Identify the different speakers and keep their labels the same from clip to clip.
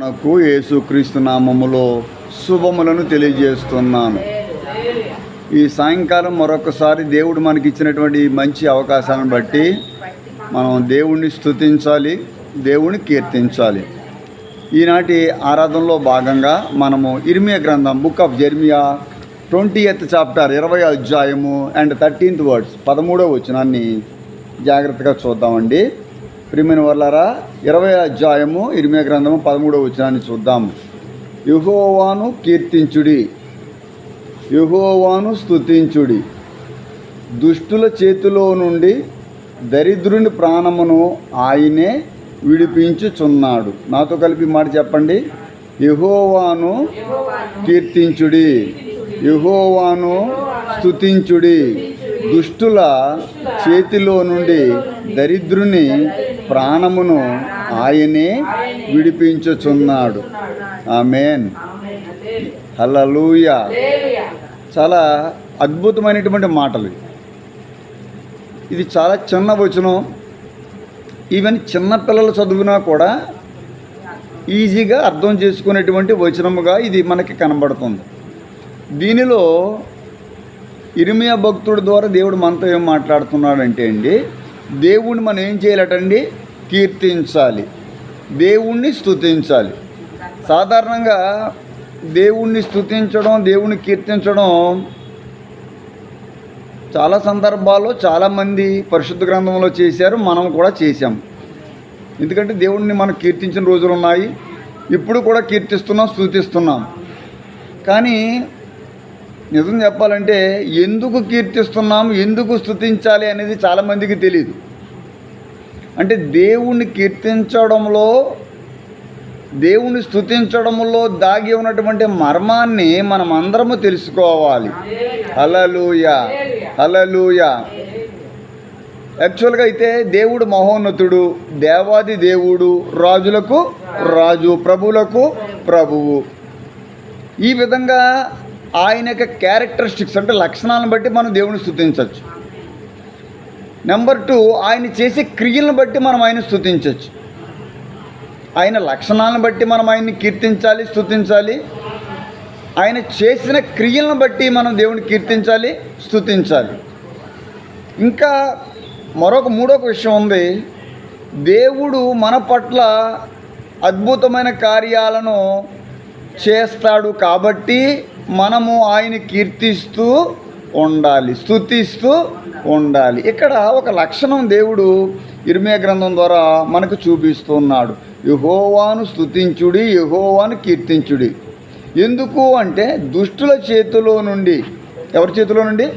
Speaker 1: నాకు యేసుక్రీస్తు నామములో శుభములను తెలియజేస్తున్నాను. ఈ సాయంకాలం మరొకసారి దేవుడు మనకి ఇచ్చినటువంటి మంచి అవకాశాలను బట్టి మనం దేవుణ్ణి స్తుతించాలి, దేవుణ్ణి కీర్తించాలి. ఈనాటి ఆరాధనలో భాగంగా మనము ఇర్మియా గ్రంథం book of Jeremiah 20th chapter 20వ అధ్యాయము అండ్ 13th వర్డ్స్ 13వ వచనాన్ని జాగ్రత్తగా చూద్దామండి. ప్రియమైన వర్లారా, 20వ అధ్యాయము ఇర్మియా గ్రంథము 13వ వచనాన్ని చూద్దాము. యెహోవాను కీర్తించుడి, యెహోవాను స్తుతించుడి. దుష్టుల చేతిలో నుండి దరిద్రుని ప్రాణమును ఆయనే విడిపించుచున్నాడు. నాతో కలిపి మాట చెప్పండి. యెహోవాను కీర్తించుడి, యెహోవాను స్తుతించుడి. దుష్టుల చేతిలో నుండి దరిద్రుని ప్రాణమును ఆయనే విడిపించుచున్నాడు. ఆమేన్, హల్లెలూయా. చాలా అద్భుతమైనటువంటి మాటలు. ఇది చాలా చిన్న వచనం. ఈవెన్ చిన్నపిల్లలు చదివినా కూడా ఈజీగా అర్థం చేసుకునేటువంటి వచనముగా ఇది మనకి కనబడుతుంది. దీనిలో ఇర్మియా భక్తుడి ద్వారా దేవుడు మనతో ఏం మాట్లాడుతున్నాడంటే అండి, దేవుణ్ణి మనం ఏం చేయాలటండి? కీర్తించాలి, దేవుణ్ణి స్తుతించాలి. సాధారణంగా దేవుణ్ణి స్తుతించడం, దేవుణ్ణి కీర్తించడం చాలా సందర్భాల్లో చాలామంది పరిశుద్ధ గ్రంథంలో చేశారు, మనం కూడా చేశాం. ఎందుకంటే దేవుణ్ణి మనం కీర్తించిన రోజులు ఉన్నాయి, ఇప్పుడు కూడా కీర్తిస్తున్నాం, స్తుతిస్తున్నాం. కానీ నిజం చెప్పాలంటే ఎందుకు కీర్తిస్తున్నాము, ఎందుకు స్తుతించాలి అనేది చాలామందికి తెలియదు. అంటే దేవుణ్ణి కీర్తించడంలో, దేవుణ్ణి స్తుతించడంలో దాగి ఉన్నటువంటి మర్మాన్ని మనం అందరము తెలుసుకోవాలి. హల్లెలూయా, హల్లెలూయా. యాక్చువల్గా అయితే దేవుడు మహోన్నతుడు, దేవాది దేవుడు, రాజులకు రాజు, ప్రభువులకు ప్రభువు. ఈ విధంగా ఆయన యొక్క క్యారెక్టరిస్టిక్స్ అంటే లక్షణాలను బట్టి మనం దేవుని స్తుతించవచ్చు. నెంబర్ 2, ఆయన చేసే క్రియలను బట్టి మనం ఆయన స్తుతించవచ్చు. ఆయన లక్షణాలను బట్టి మనం ఆయన్ని కీర్తించాలి, స్తుతించాలి. ఆయన చేసిన క్రియలను బట్టి మనం దేవుని కీర్తించాలి, స్తుతించాలి. ఇంకా మూడొక విషయం ఉంది. దేవుడు మన పట్ల అద్భుతమైన కార్యాలను చేస్తాడు కాబట్టి మనము ఆయన కీర్తిస్తూ ఉండాలి, స్తుతిస్తూ ఉండాలి. ఇక్కడ ఒక లక్షణం దేవుడు ఇర్మియా గ్రంథం ద్వారా మనకు చూపిస్తున్నాడు. యెహోవాను స్తుతించుడి, యెహోవాను కీర్తించుడి. ఎందుకు అంటే దుష్టుల చేతిలో నుండి, ఎవరి చేతిలో నుండి?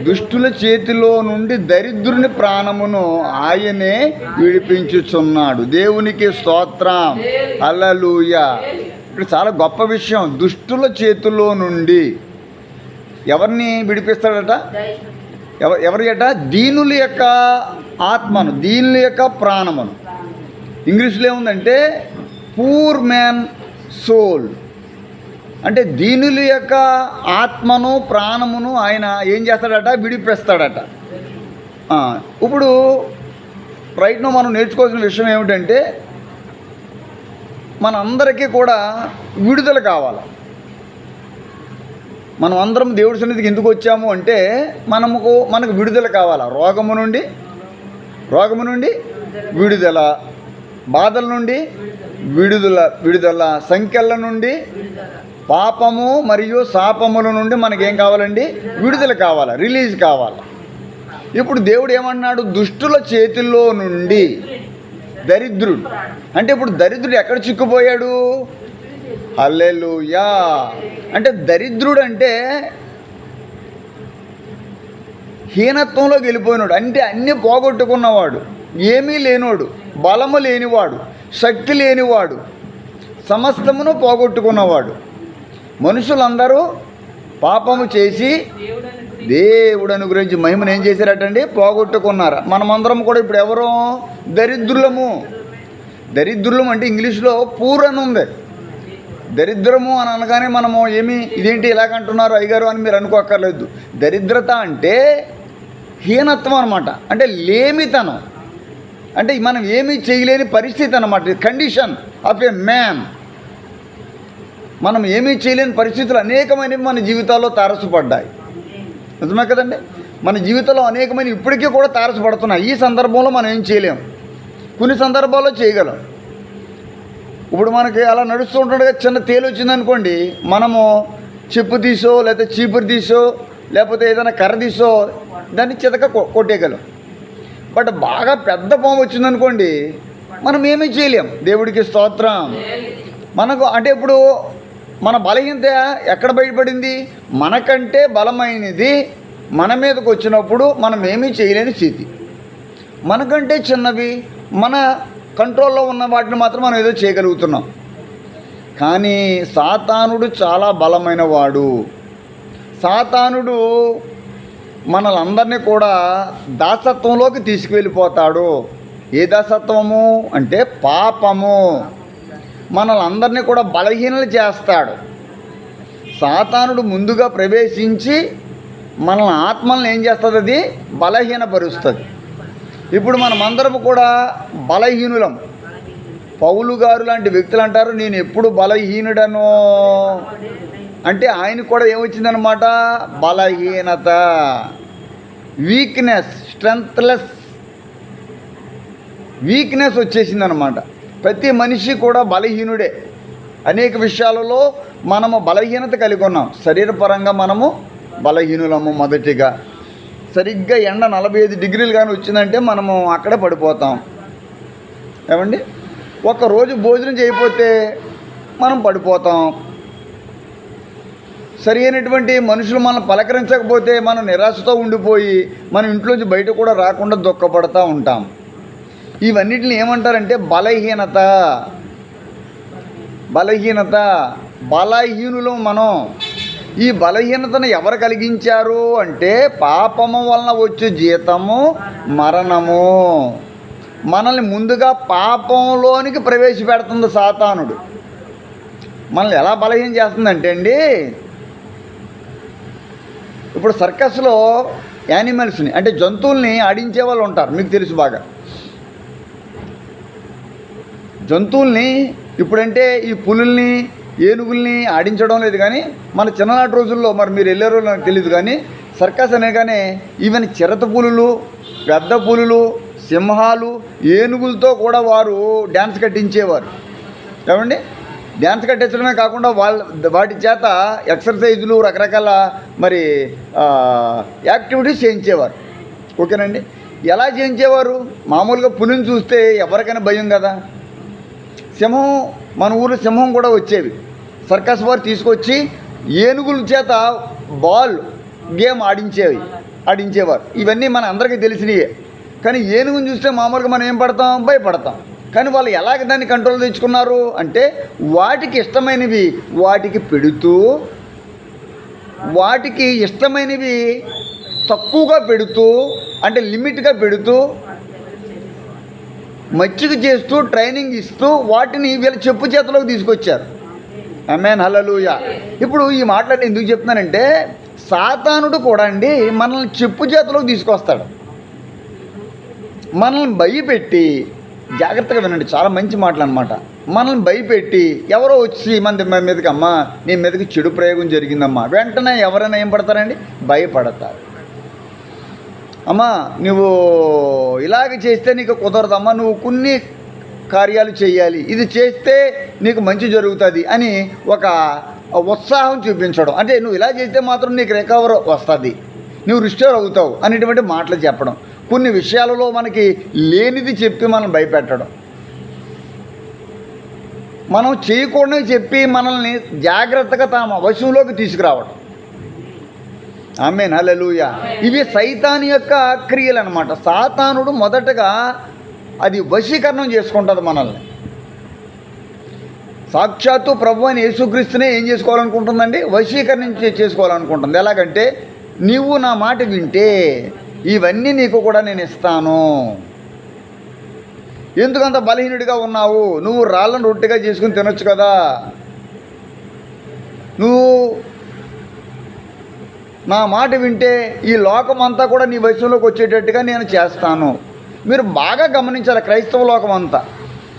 Speaker 1: దుష్టుల చేతిలో నుండి దరిద్రుని ప్రాణమును ఆయనే విడిపించుచున్నాడు. దేవునికి స్తోత్రం, హల్లెలూయా. ఇక్కడ చాలా గొప్ప విషయం. దుష్టుల చేతిలో నుండి ఎవరిని విడిపిస్తాడట? ఎవరి అట? దీనుల యొక్క ఆత్మను, దీనుల యొక్క ప్రాణమును. ఇంగ్లీష్లో ఏముందంటే పూర్ మ్యాన్ సోల్. అంటే దీనుల యొక్క ఆత్మను, ప్రాణమును ఆయన ఏం చేస్తాడట? విడిపిస్తాడట. ఇప్పుడు రైట్ను మనం నేర్చుకోవాల్సిన విషయం ఏమిటంటే, మనందరికీ కూడా విడుదల కావాలి. మనం అందరం దేవుడి సన్నిధికి ఎందుకు వచ్చాము అంటే మనకు విడుదల కావాలా. రోగము నుండి విడుదల, బాధల నుండి విడుదల, సంఖ్యల నుండి, పాపము మరియు శాపముల నుండి మనకేం కావాలండి? విడుదల కావాలా, రిలీజ్ కావాలా. ఇప్పుడు దేవుడు ఏమన్నాడు? దుష్టుల చేతుల్లో నుండి దరిద్రుడు. అంటే ఇప్పుడు దరిద్రుడు ఎక్కడ చిక్కుపోయాడు? హల్లెలూయా. అంటే దరిద్రుడు అంటే హీనత్వంలోకి వెళ్ళిపోయినాడు. అంటే అన్నీ పోగొట్టుకున్నవాడు, ఏమీ లేనివాడు, బలము లేనివాడు, శక్తి లేనివాడు, సమస్తమును పోగొట్టుకున్నవాడు. మనుషులందరూ పాపము చేసి దేవుడు అనుగ్రహించి మహిమను ఏం చేశారటండి? పోగొట్టుకున్నారు. మనమందరం కూడా ఇప్పుడు ఎవరో దరిద్రులము. దరిద్రులం అంటే ఇంగ్లీష్లో పూర్ అని ఉంది. దరిద్రము అని అనగానే మనము ఇదేంటి ఇలాగంటున్నారు అయ్యగారు అని మీరు అనుకోక్కర్లేదు. దరిద్రత అంటే హీనత్వం అనమాట. అంటే లేమితనం. అంటే మనం ఏమీ చేయలేని పరిస్థితి అన్నమాట. Condition of A man. మనం ఏమీ చేయలేని పరిస్థితులు అనేకమైనవి మన జీవితాల్లో తారసపడ్డాయి. నిజమే కదండి? మన జీవితంలో అనేకమైన ఇప్పటికీ కూడా తారసపడుతున్నాయి. ఈ సందర్భంలో మనం ఏం చేయలేము, కొన్ని సందర్భాల్లో చేయగలం. ఇప్పుడు మనకి అలా నడుస్తూ ఉంటుండగా చిన్న తేలు వచ్చిందనుకోండి, మనము చెప్పు తీసో లేకపోతే చీపురు తీసో లేకపోతే ఏదైనా కర్ర తీసో దాన్ని చితక కొట్టేయగలం. బట్ బాగా పెద్ద పాము వచ్చిందనుకోండి, మనం ఏమీ చేయలేం. దేవుడికి స్తోత్రం. మనకు అంటే ఇప్పుడు మన బలహీనత ఎక్కడ బయటపడింది? మనకంటే బలమైనది మన మీదకి వచ్చినప్పుడు మనం ఏమీ చేయలేని స్థితి. మనకంటే చిన్నవి, మన కంట్రోల్లో ఉన్న వాటిని మాత్రం మనం ఏదో చేయగలుగుతున్నాం. కానీ సాతానుడు చాలా బలమైన వాడు. సాతానుడు మనలందరినీ కూడా దాసత్వంలోకి తీసుకువెళ్ళిపోతాడు. ఏ దాసత్వము అంటే పాపము. మనలందరినీ కూడా బలహీనలు చేస్తాడు. సాతానుడు ముందుగా ప్రవేశించి మనల్ని ఆత్మలను ఏం చేస్తుంది? అది బలహీనపరుస్తుంది. ఇప్పుడు మనమందరం కూడా బలహీనులం. పౌలు గారు లాంటి వ్యక్తులు అంటారు, నేను ఎప్పుడు బలహీనుడను అంటే ఆయనకు కూడా ఏమొచ్చిందనమాట? బలహీనత, వీక్నెస్, వీక్నెస్ వచ్చేసిందనమాట. ప్రతి మనిషి కూడా బలహీనుడే. అనేక విషయాలలో మనము బలహీనత కలిగి ఉన్నాం. శరీరపరంగా మనము బలహీనులము. మొదటిగా సరిగ్గా ఎండ 45 డిగ్రీలు కానీ వచ్చిందంటే మనము అక్కడే పడిపోతాం. ఏమండి? ఒకరోజు భోజనం చేయకపోతే మనం పడిపోతాం. సరి అయినటువంటి మనుషులు మనం పలకరించకపోతే మనం నిరాశతో ఉండిపోయి మన ఇంట్లోంచి బయట కూడా రాకుండా దుఃఖపడుతూ ఉంటాం. ఇవన్నిటిని ఏమంటారంటే బలహీనత. బలహీనులు మనం. ఈ బలహీనతను ఎవరు కలిగించారు అంటే పాపము వలన వచ్చే జీతము మరణము. మనల్ని ముందుగా పాపంలోనికి ప్రవేశపెడుతుంది సాతానుడు. మనల్ని ఎలా బలహీనం చేస్తుందంటే అండి, ఇప్పుడు సర్కస్లో యానిమల్స్ని అంటే జంతువుల్ని ఆడించే వాళ్ళు ఉంటారు, మీకు తెలుసు బాగా. జంతువుల్ని ఇప్పుడంటే ఈ పులుల్ని ఏనుగుల్ని ఆడించడం లేదు, కానీ మన చిన్ననాటి రోజుల్లో, మరి మీరు వెళ్ళారో నాకు తెలియదు, కానీ సర్కస్ అనగానే ఈవెన్ చిరత పులులు, పెద్ద పులులు, సింహాలు, ఏనుగులతో కూడా వారు డ్యాన్స్ కట్టించేవారు. ఏమండి? డ్యాన్స్ కట్టించడమే కాకుండా వాటి చేత ఎక్సర్సైజులు, రకరకాల మరి యాక్టివిటీస్ చేయించేవారు. ఓకేనండి? ఎలా చేయించేవారు? మామూలుగా పులిని చూస్తే ఎవరికైనా భయం కదా. సింహం, మన ఊరు సింహం కూడా వచ్చేవి. సర్కస్ వారు తీసుకొచ్చి ఏనుగుల చేత బాల్ గేమ్ ఆడించేవారు. ఇవన్నీ మన అందరికీ తెలిసినవే. కానీ ఏనుగుని చూస్తే మామూలుగా మనం ఏం పడతాం? భయపడతాం. కానీ వాళ్ళు ఎలాగ దాన్ని కంట్రోల్ తెచ్చుకున్నారు అంటే వాటికి ఇష్టమైనవి వాటికి పెడుతూ, వాటికి ఇష్టమైనవి తక్కువగా పెడుతూ, అంటే లిమిట్గా పెడుతూ, మచ్చిక చేస్తూ, ట్రైనింగ్ ఇస్తూ వాటిని వీళ్ళ చెప్పు చేతిలోకి తీసుకొచ్చారు. ఆమేన్, హల్లెలూయా. ఇప్పుడు ఈ మాటలు ఎందుకు చెప్తున్నానంటే సాతానుడు కూడా అండి మనల్ని చెప్పు చేతిలోకి తీసుకొస్తాడు. మనల్ని భయపెట్టి, జాగ్రత్తగా వినండి, చాలా మంచి మాటలు అనమాట. మనల్ని భయపెట్టి ఎవరో వచ్చి మన మీదకి, అమ్మా నీ మీదకి చెడు ప్రయోగం జరిగిందమ్మా, వెంటనే ఎవరైనా ఏం పడతారండి? భయపడతారు. అమ్మా నువ్వు ఇలాగ చేస్తే నీకు కుదరదమ్మా, నువ్వు కొన్ని కార్యాలు చేయాలి, ఇది చేస్తే నీకు మంచి జరుగుతుంది అని ఒక ఉత్సాహం చూపించడం. అంటే నువ్వు ఇలా చేస్తే మాత్రం నీకు రికవర్ వస్తుంది, నువ్వు రిస్టోర్ అవుతావు అనేటువంటి మాటలు చెప్పడం. కొన్ని విషయాలలో మనకి లేనిది చెప్పి మనం భయపెట్టడం, మనం చేయకూడని చెప్పి మనల్ని జాగ్రత్తగా తమ వశంలోకి తీసుకురావడం. ఆమేన్, హల్లెలూయా. ఇవి సైతాను యొక్క క్రియలు అన్నమాట. సాతానుడు మొదటగా అది వశీకరణం చేసుకుంటుంది మనల్ని. సాక్షాత్తు ప్రభు అని యేసుక్రీస్తునే ఏం చేసుకోవాలనుకుంటుందండి? వశీకరణ చేసుకోవాలనుకుంటుంది. ఎలాగంటే నీవు నా మాట వింటే ఇవన్నీ నీకు కూడా నేను ఇస్తాను. ఎందుకంత బలహీనుడిగా ఉన్నావు? నువ్వు రాళ్ళను రొట్టెగా చేసుకుని తినొచ్చు కదా. నువ్వు నా మాట వింటే ఈ లోకం అంతా కూడా నీ వశంలోకి వచ్చేటట్టుగా నేను చేస్తాను. మీరు బాగా గమనించాలి, క్రైస్తవ లోకం అంతా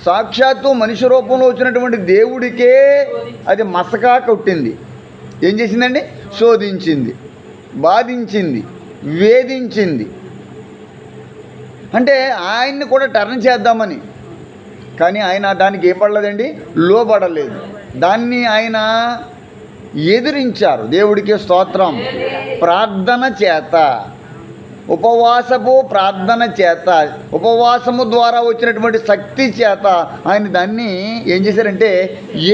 Speaker 1: సాక్షాత్తు మనిషి రూపంలో వచ్చినటువంటి దేవుడికే అది మసకా కొట్టింది. ఏం చేసిందండి? శోధించింది, బాధించింది, వేధించింది. అంటే ఆయన్ని కూడా టర్న్ చేద్దామని, కానీ ఆయన దానికి ఏం పడలేదండి, లోబడలేదు. దాన్ని ఆయన ఎదిరించారు. దేవుడికి స్తోత్రం. ప్రార్థన చేత, ఉపవాసపు ప్రార్థన చేత, ఉపవాసము ద్వారా వచ్చినటువంటి శక్తి చేత ఆయన దాన్ని ఏం చేశారంటే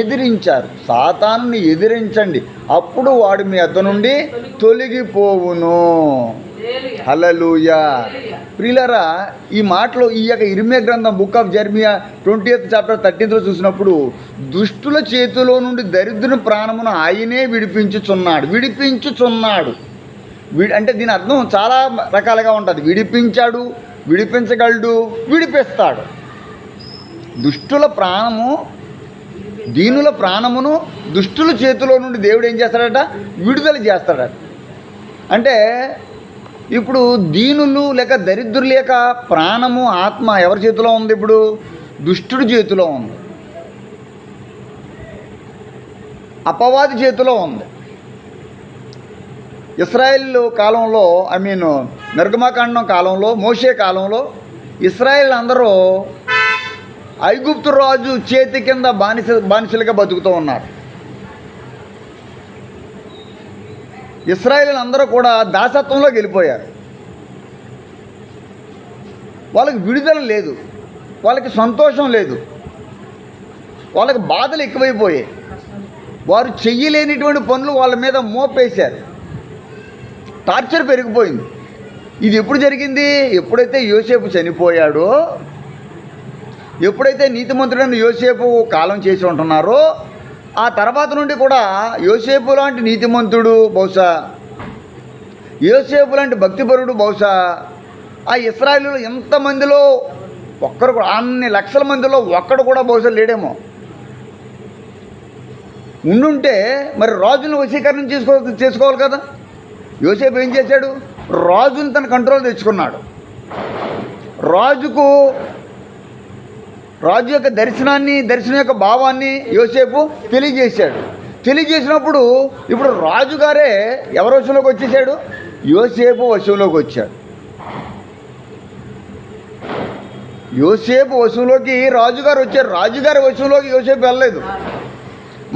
Speaker 1: ఎదిరించారు. సాతానుని ఎదిరించండి, అప్పుడు వాడు మీ వద్ద నుండి తొలగిపోవును. హల్లెలూయా. ప్రియులారా, ఈ మాటలో ఈ యొక్క ఇర్మియా గ్రంథం book of Jeremiah 20th chapter 13th చూసినప్పుడు దుష్టుల చేతిలో నుండి దరిద్రుని ప్రాణమును ఆయనే విడిపించుచున్నాడు. అంటే దీని అర్థం చాలా రకాలుగా ఉంటుంది. విడిపించాడు, విడిపించగలడు, విడిపిస్తాడు. దుష్టుల ప్రాణము, దీనుల ప్రాణమును దుష్టుల చేతిలో నుండి దేవుడు ఏం చేస్తాడట? విడుదల చేస్తాడట. అంటే ఇప్పుడు దీనులు లేక దరిద్రుల యొక్క ప్రాణము, ఆత్మ ఎవరి చేతిలో ఉంది? ఇప్పుడు దుష్టుడి చేతిలో ఉంది, అపవాది చేతిలో ఉంది. ఇశ్రాయేలు కాలంలో, నిర్గమకాండం కాలంలో, మోషే కాలంలో ఇశ్రాయేల్ అందరూ ఐగుప్తు రాజు చేతి కింద బానిసలుగా బతుకుతూ ఉన్నారు. ఇశ్రాయేలు అందరూ కూడా దాసత్వంలోకి వెళ్ళిపోయారు. వాళ్ళకి విడుదల లేదు, వాళ్ళకి సంతోషం లేదు, వాళ్ళకి బాధలు ఎక్కువైపోయాయి. వారు చెయ్యలేనిటువంటి పనులు వాళ్ళ మీద మోపేశారు. టార్చర్ పెరిగిపోయింది. ఇది ఎప్పుడు జరిగింది? ఎప్పుడైతే యోసేపు చనిపోయాడో, ఎప్పుడైతే నీతిమంతుడైన యోసేపు కాలం చేసి ఉంటున్నారో, ఆ తర్వాత నుండి కూడా యోసేపు లాంటి నీతిమంతుడు బహుశా, యోసేపు లాంటి భక్తిపరుడు బహుశా ఆ ఇశ్రాయేలులో ఎంతమందిలో ఒక్కరు కూడా, అన్ని లక్షల మందిలో ఒక్కడు కూడా బహుశా లేడేమో. ఉండుంటే మరి రాజును వశీకరణ చేసుకోవాలి కదా. యోసేపు ఏం చేశాడు? రాజుని తన కంట్రోల్ తెచ్చుకున్నాడు. రాజు యొక్క దర్శనం యొక్క భావాన్ని యోసేపు తెలియజేశాడు. తెలియజేసినప్పుడు ఇప్పుడు రాజుగారే ఎవరి వశంలోకి వచ్చేసాడు? యోసేపు వశంలోకి వచ్చాడు. యోసేపు వశంలోకి రాజుగారు వచ్చారు. రాజుగారి వశంలోకి యోసేపు వెళ్ళలేదు.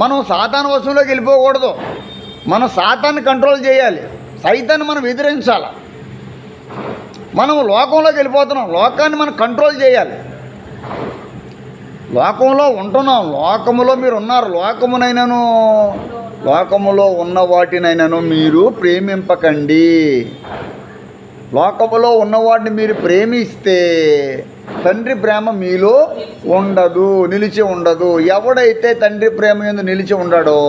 Speaker 1: మనం సాతాను వశంలోకి వెళ్ళిపోకూడదు. మనం సాతాన్ని కంట్రోల్ చేయాలి, సైతాన్ని మనం ఎదిరించాలి. మనం లోకంలోకి వెళ్ళిపోతున్నాం, లోకాన్ని మనం కంట్రోల్ చేయాలి. లోకంలో ఉంటున్నాం, లోకములో మీరు ఉన్నారు. లోకములో ఉన్న వాటినైనాను మీరు ప్రేమింపకండి. లోకములో ఉన్నవాటిని మీరు ప్రేమిస్తే తండ్రి ప్రేమ మీలో నిలిచి ఉండదు. ఎవడైతే తండ్రి ప్రేమ యందు నిలిచి ఉండడో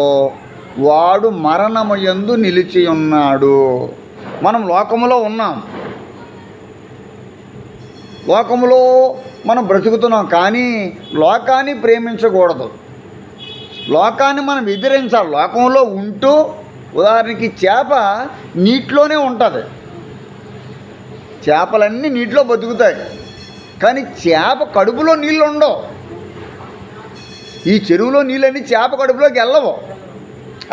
Speaker 1: వాడు మరణము యందు నిలిచి ఉన్నాడు. మనం లోకములో ఉన్నాం, లోకములో మనం బ్రతుకుతున్నాం, కానీ లోకాన్ని ప్రేమించకూడదు. లోకాన్ని మనం ఎదిరించాలి. లోకంలో ఉంటూ, ఉదాహరణకి చేప నీటిలోనే ఉంటుంది. చేపలన్నీ నీటిలో బతుకుతాయి, కానీ చేప కడుపులో నీళ్ళు ఉండవు. ఈ చెరువులో నీళ్ళన్నీ చేప కడుపులోకి వెళ్ళవు,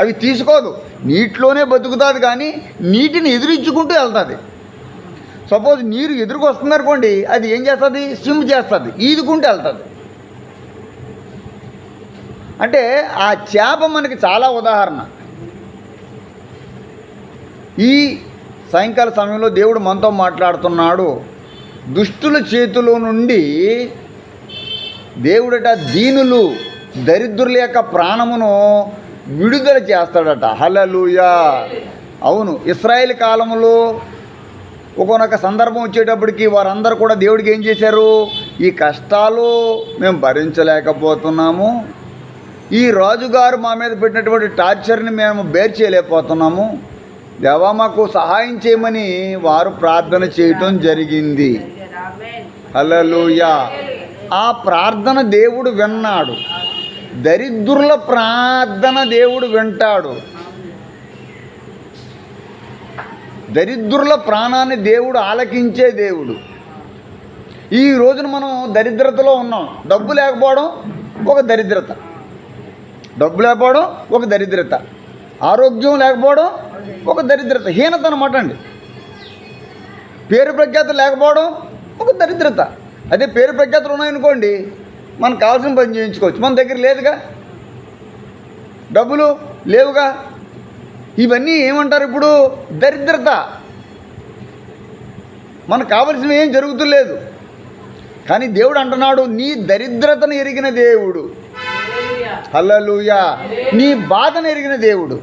Speaker 1: అవి తీసుకోదు. నీటిలోనే బతుకుతుంది, కానీ నీటిని ఎదిరించుకుంటూ వెళ్తుంది. సపోజ్ నీరు ఎదురుకు వస్తుంది అనుకోండి, అది ఏం చేస్తుంది? స్విమ్ చేస్తుంది, ఈదుకుంటూ వెళ్తుంది. అంటే ఆ చేప మనకి చాలా ఉదాహరణ. ఈ సాయంకాల సమయంలో దేవుడు మనతో మాట్లాడుతున్నాడు. దుష్టుల చేతిలో నుండి దేవుడట దీనులు, దరిద్రుల యొక్క ప్రాణమును విడుదల చేస్తాడట. హల్లెలూయా. అవును, ఇశ్రాయేల్ కాలంలో ఒక్కొక్క సందర్భం వచ్చేటప్పటికి వారందరూ కూడా దేవుడికి ఏం చేశారు? ఈ కష్టాలు మేము భరించలేకపోతున్నాము, ఈ రాజుగారు మా మీద పెట్టినటువంటి టార్చర్ని మేము బేర్ చేయలేకపోతున్నాము, దేవా మాకు సహాయం చేయమని వారు ప్రార్థన చేయటం జరిగింది. హల్లెలూయా. ఆ ప్రార్థన దేవుడు విన్నాడు. దరిద్రుల ప్రార్థన దేవుడు వింటాడు. దరిద్రుల ప్రాణాన్ని దేవుడు ఆలకించే దేవుడు. ఈ రోజున మనం దరిద్రతలో ఉన్నాం. డబ్బు లేకపోవడం ఒక దరిద్రత, డబ్బు లేకపోవడం ఒక దరిద్రత, ఆరోగ్యం లేకపోవడం ఒక దరిద్రత, హీనత అన్నమాట అండి. పేరు ప్రఖ్యాతులు లేకపోవడం ఒక దరిద్రత. అదే పేరు ప్రఖ్యాతులు ఉన్నాయనుకోండి, మనకు కావాల్సిన పని చేయించుకోవచ్చు. మన దగ్గర లేదుగా, డబ్బులు లేవుగా, ఇవన్నీ ఏమంటారు ఇప్పుడు? దరిద్రత. మనకు కావలసినవి ఏం జరుగుతులేదు. కానీ దేవుడు అంటున్నాడు, నీ దరిద్రతను ఎరిగిన దేవుడు, హల్లెలూయా, నీ బాధను ఎరిగిన దేవుడు.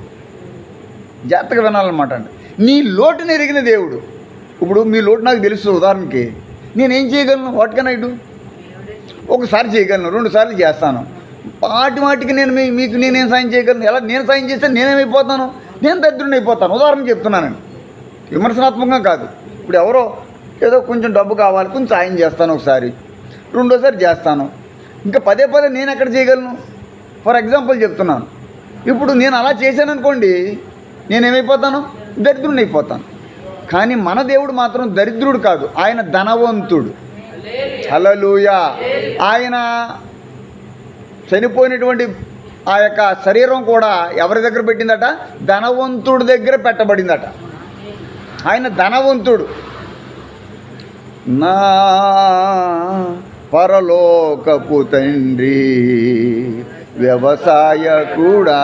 Speaker 1: జాగ్రత్తగా వినాలన్నమాట అండి. నీ లోటుని ఎరిగిన దేవుడు. ఇప్పుడు మీ లోటు నాకు తెలుసు. ఉదాహరణకి నేనేం చేయగలను? What can I do? ఒకసారి చేయగలను, 2 సార్లు చేస్తాను. మాటికి నేను మీకు నేనేం సాయం చేయగలను? ఎలా? నేను సాయం చేస్తే నేనేమైపోతాను? నేను దరిద్రుని అయిపోతాను. ఉదాహరణ చెప్తున్నానండి, విమర్శనాత్మకంగా కాదు. ఇప్పుడు ఎవరో ఏదో కొంచెం డబ్బు కావాలి, కొంచెం సాయం చేస్తాను, ఒకసారి, రెండోసారి చేస్తాను, ఇంకా పదే నేను ఎక్కడ చేయగలను? ఫర్ ఎగ్జాంపుల్ చెప్తున్నాను. ఇప్పుడు నేను అలా చేశాను అనుకోండి, నేనేమైపోతాను? దరిద్రుని అయిపోతాను. కానీ మన దేవుడు మాత్రం దరిద్రుడు కాదు, ఆయన ధనవంతుడు. హల్లెలూయా. ఆయన చనిపోయినటువంటి ఆ యొక్క శరీరం కూడా ఎవరి దగ్గర పెట్టిందట? ధనవంతుడి దగ్గర పెట్టబడిందట. ఆయన ధనవంతుడు. నా పరలోకపు తండ్రి వ్యవసాయకుడా,